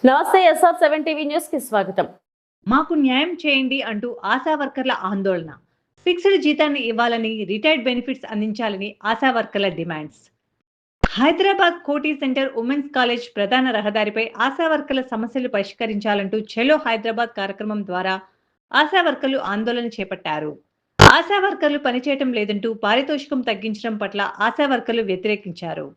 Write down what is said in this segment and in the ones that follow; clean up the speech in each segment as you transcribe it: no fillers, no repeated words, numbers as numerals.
నమస్తే SF7 TV news కి స్వాగతం. మాకు న్యాయం చేయండి అంటూ ఆశా వర్కర్ల ఆందోళన. ఫిక్స్డ్ జీతాన్ని ఇవ్వాలని, రిటైర్డ్ బెనిఫిట్స్ అందించాలని ఆశా వర్కర్ల డిమాండ్స్. హైదరాబాద్ కోటి సెంటర్ ఉమెన్స్ కాలేజ్ ప్రధాన రహదారిపై ఆశా వర్కర్ల సమస్యలు పరిష్కరించాలంటూ చెలో హైదరాబాద్ కార్యక్రమం ద్వారా ఆశా వర్కర్లు ఆందోళన చేపట్టారు. ఆశా వర్కర్లు పనిచేయటం లేదంటూ పారితోషికం తగ్గించడం పట్ల ఆశా వర్కర్లు వ్యతిరేకించారు.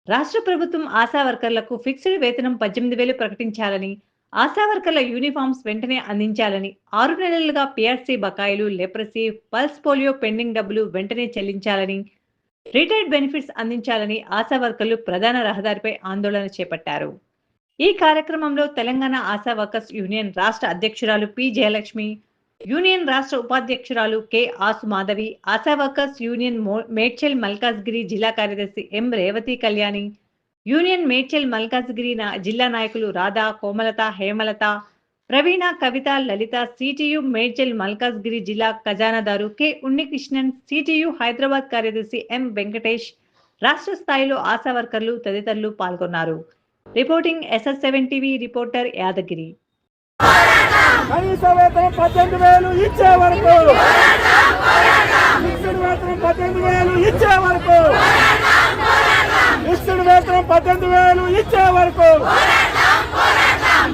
రాష్ట్ర ప్రభుత్వం ఆశా వర్కర్లకు ఫిక్స్డ్ వేతనం 18,000 ప్రకటించాలని, ఆశా వర్కర్ల యూనిఫామ్స్ వెంటనే అందించాలని, 6 నెలలుగా PRC బకాయిలు, లెప్రసీ, పల్స్ పోలియో పెండింగ్ డబ్బులు వెంటనే చెల్లించాలని, రిటైర్డ్ బెనిఫిట్స్ అందించాలని ఆశా వర్కర్లు ప్రధాన రహదారిపై ఆందోళన చేపట్టారు. ఈ కార్యక్రమంలో తెలంగాణ ఆశా వర్కర్స్ యూనియన్ రాష్ట్ర అధ్యక్షురాలు P. జయలక్ష్మి, యూనియన్ రాష్ట్ర ఉపాధ్యక్షురాలు K. Aasu Madhavi, ASHA workers union Medchal Malkajgiri జిల్లా కార్యదర్శి M. రేవతి కళ్యాణి, యూనియన్ మేడ్చల్ మల్కాజ్గిరి జిల్లా నాయకులు రాధా, కోమలత, హేమలత, ప్రవీణ, కవిత, లలిత, CTU మేడ్చల్ మల్కాజ్గిరి జిల్లా ఖజానాదారు K. ఉన్నికృష్ణన్, CTU హైదరాబాద్ కార్యదర్శి M. వెంకటేష్, రాష్ట్ర స్థాయిలో ఆశా వర్కర్లు తదితరులు పాల్గొన్నారు. Reporting SF7 TV reporter Yadagiri. కనీస వేతనం 18,000 ఇచ్చే వరకు, ఫిక్స్డ్ వేతనం 18,000 ఇచ్చే వరకు, ఫిక్స్డ్ వేతనం 18,000 ఇచ్చే వరకు,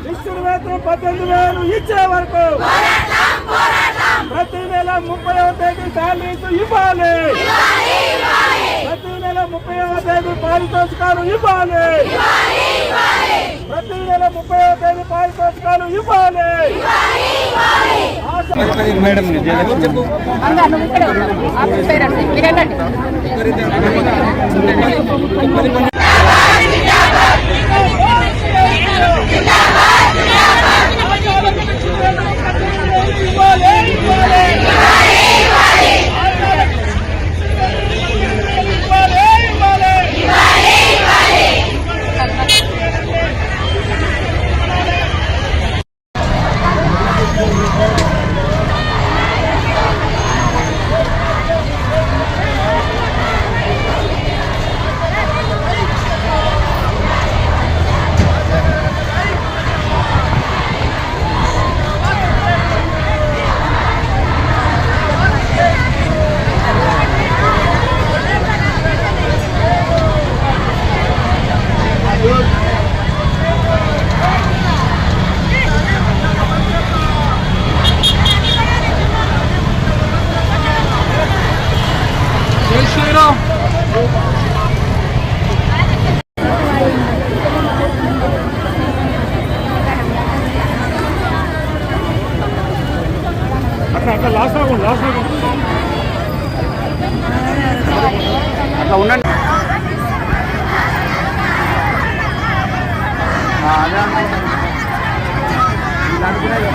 ఫిక్స్డ్ వేతనం 18,000 ఇచ్చే వరకు, ప్రతి నెల 30వ తేదీ శాలరీస్ ఇవ్వాలి, ప్రతి నెల 30వ తేదీ పారితోషికాలు ఇవ్వాలి, ప్రతి నెల 30వ తేదీ పారితోషికాలు ఇవ్వాలి. మేడం అట్లా లాస్ట్ అట్లా ఉండండి. అదే అనుకున్నాను.